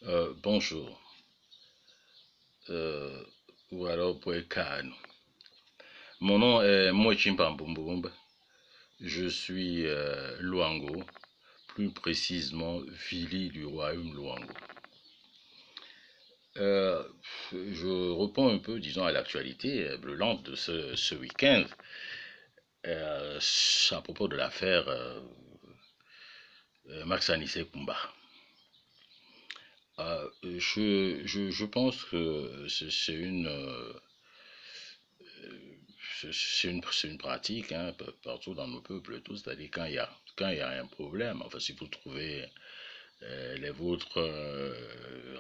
Bonjour, euh, ou alors Khan. Mon nom est Moechim Pambumbumba. Je suis Luango, plus précisément Vili du royaume Luango. Euh, je réponds un peu, disons, à l'actualité brûlante de ce week-end à propos de l'affaire Max Anissé Kumba. Je pense que c'est une pratique hein, partout dans nos peuples, tout, c'est-à-dire quand il y a un problème, enfin si vous trouvez les vôtres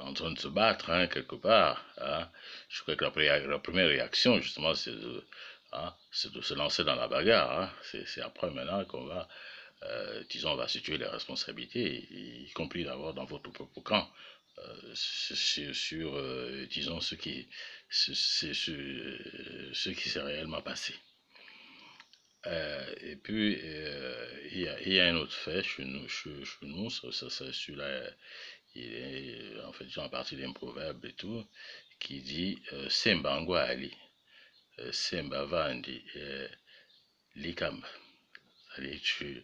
en train de se battre hein, quelque part, hein, je crois que la première réaction justement c'est de se lancer dans la bagarre. Hein. C'est après maintenant qu'on va, disons, on va situer les responsabilités, y compris d'abord dans votre propre camp. Sur, disons, ce qui s'est réellement passé. Et puis, il y a un autre fait chez nous ça celui-là, il est en fait en partie d'un proverbe et tout, qui dit Semba ngwa ali, Semba vandi, likamba. C'est-à-dire,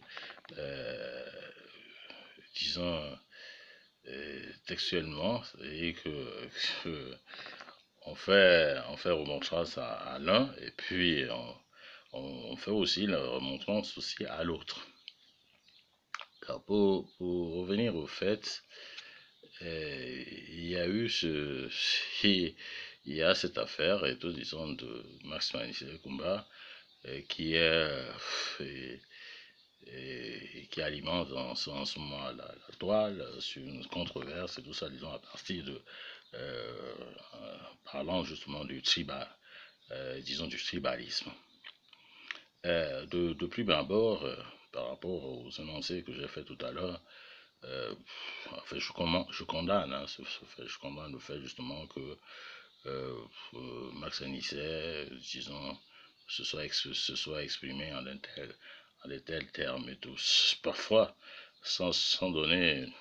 euh, disons, textuellement, c'est-à-dire que on fait remontrance à l'un et puis on fait aussi la remontrance aussi à l'autre. Pour revenir au fait, il y a eu il y a cette affaire et tout, disons, de Max Kumba qui est qui alimente en ce moment la toile sur une controverse et tout ça, disons, à partir de euh, parlant justement du tribal, disons du tribalisme. De plus bas bord, par rapport aux énoncés que j'ai fait tout à l'heure, euh, en fait, je condamne hein, ce fait, je condamne le fait justement que Max Anisset, disons, se soit exprimé en de tels termes et tout, parfois sans donner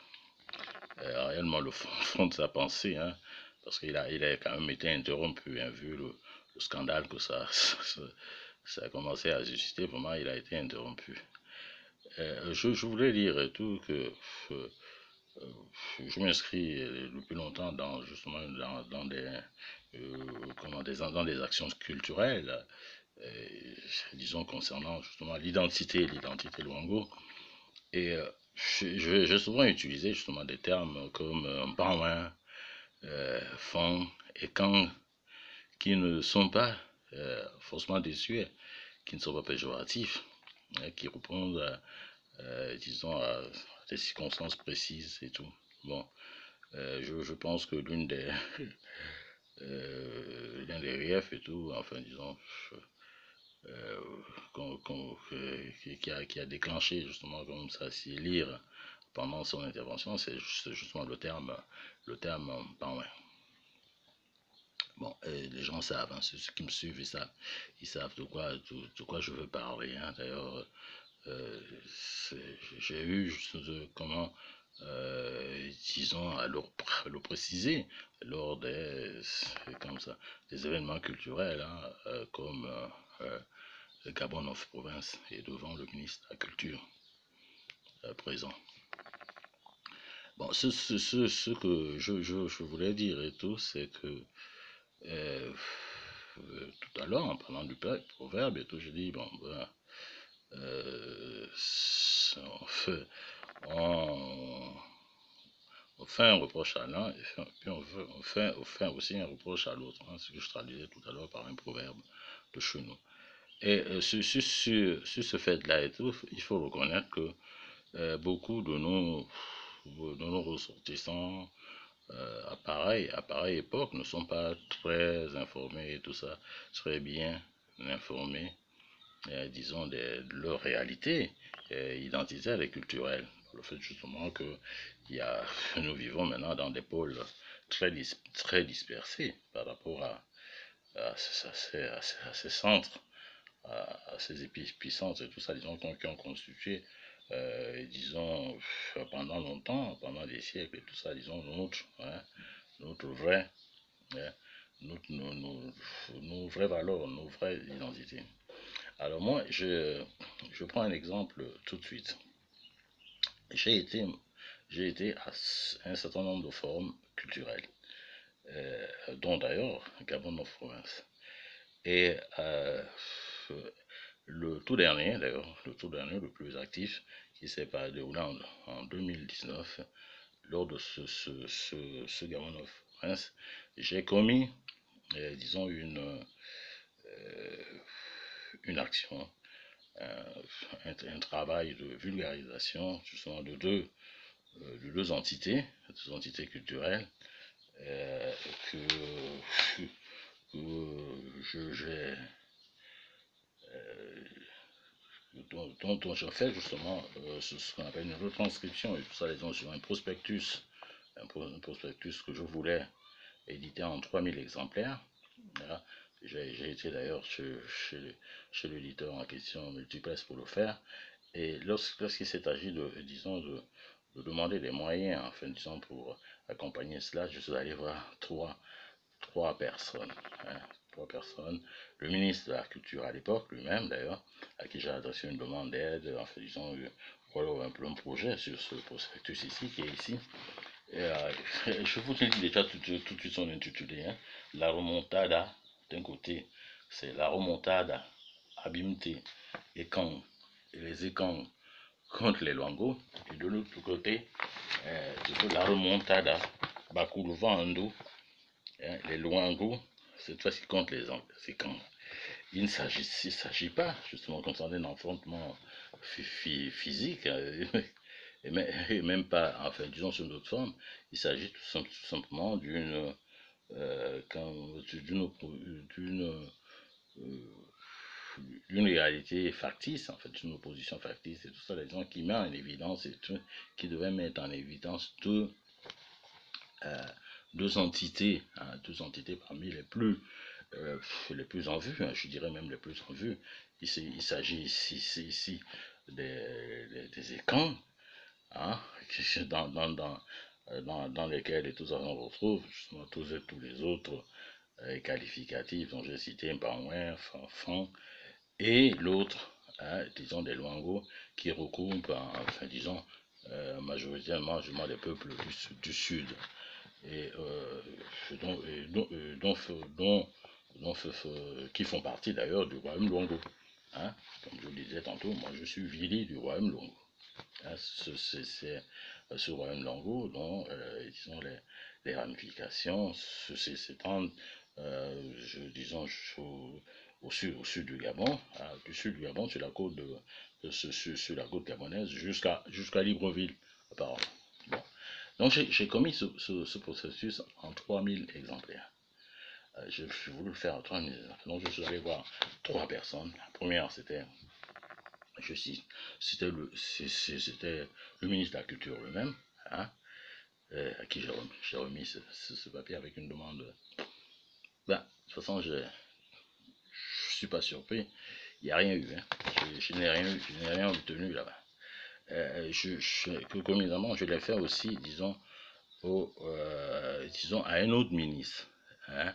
réellement le fond de sa pensée, hein, parce il a quand même été interrompu, hein, vu le scandale que ça a commencé à susciter, vraiment il a été interrompu. Je voulais dire et tout que euh, je m'inscris depuis longtemps dans justement dans dans des actions culturelles, euh, disons concernant justement l'identité Luango. Et j'ai souvent utilisé justement des termes comme Baouin, Fong et Kang qui ne sont pas forcément désuets, qui ne sont pas péjoratifs, hein, qui répondent disons à des circonstances précises et tout. Bon, je pense que l'un des reliefs et tout, enfin disons, euh, qui a déclenché justement comme ça, si lire pendant son intervention, c'est justement le terme Paouin. Bon, les gens savent, hein, ceux qui me suivent, ils savent de quoi je veux parler. Hein. D'ailleurs, j'ai eu comment, disons, à le préciser lors comme ça, des événements culturels, hein, comme le Gabon of Province et devant le ministre de la Culture présent. Bon, ce que je voulais dire et tout, c'est que euh, tout à l'heure, en parlant du proverbe et tout, je dis, bon, ben, on fait, on, on fait un reproche à l'un et puis on fait aussi un reproche à l'autre, hein, ce que je traduisais tout à l'heure par un proverbe de chez nous. Et sur ce fait-là et tout, il faut reconnaître que beaucoup de nos ressortissants à pareille époque ne sont pas très informés et tout ça, très bien informés, disons, de leur réalité identitaire et culturelle. Le fait justement que nous vivons maintenant dans des pôles très dispersés par rapport à ces centres, à ces épicentres et tout ça, disons, qui ont constitué disons, pendant longtemps, pendant des siècles et tout ça, disons, notre vrai, hein, nos vraies valeurs, nos vraies identités. Alors moi, je prends un exemple tout de suite. J'ai été à un certain nombre de forums culturels, dont d'ailleurs Gabon of Province. Et le tout dernier, d'ailleurs, le plus actif, qui s'est déroulé en 2019, lors de ce Gabon of Prince, j'ai commis, disons, une action, un travail de vulgarisation, justement, de deux entités culturelles, que j'ai dont je fais justement ce qu'on appelle une retranscription et tout ça, disons, sur un prospectus que je voulais éditer en 3000 exemplaires. Voilà. J'ai été d'ailleurs chez l'éditeur en question, Multipresse, pour le faire. Et lorsqu'il s'est agi disons, de demander des moyens, enfin, disons, pour accompagner cela, je suis allé voir trois personnes. Hein, trois personnes. Le ministre de la Culture à l'époque, lui-même d'ailleurs, à qui j'ai adressé une demande d'aide, enfin, disons, voilà un peu un projet sur ce prospectus ici, qui est ici. Et, je vous dis déjà tout de suite son intitulé, hein, La remontada, d'un côté, c'est la remontada, Abimte, Ekang, et les Ekang contre les Luango, et de l'autre côté, la remontada, Bakuluvando, hein, les Luango, cette fois-ci contre les Ekang. Il ne s'agit pas, justement, comme ça, d'un affrontement physique, et même pas, enfin, disons sur d'autres formes. Il s'agit tout simplement d'une réalité factice, en fait, d'une opposition factice, et tout ça, les gens qui mettent en évidence, et tout, qui devaient mettre en évidence deux entités parmi les plus en vue, hein, je dirais même les plus en vue. Il s'agit ici des écrans, hein, dans lesquels et tous on retrouve justement tous les autres qualificatifs dont j'ai cité Mpanouin, Fanfan, et l'autre, hein, disons des Luango, qui recoupent, enfin disons, majoritairement des peuples du sud, et qui font partie d'ailleurs du royaume Luango. Hein, comme je le disais tantôt, moi je suis Vili du royaume Luango. Hein, c'est ce royaume Luango dont, disons, les ramifications s'étendent, disons, au sud du Gabon, hein, du sud du Gabon, sur la côte sur la côte gabonaise, jusqu'à Libreville, apparemment. Bon. Donc j'ai commis ce processus en 3000 exemplaires. J'ai voulu le faire en 3000 exemplaires. Donc je suis allé voir trois personnes. La première, c'était le ministre de la Culture lui-même, hein, à qui j'ai remis ce papier avec une demande. Ben, de toute façon, je suis pas surpris. Il n'y a rien eu. Hein. Je n'ai rien obtenu là-bas. Communément, je l'ai fait aussi, disons, disons, à un autre ministre. Hein,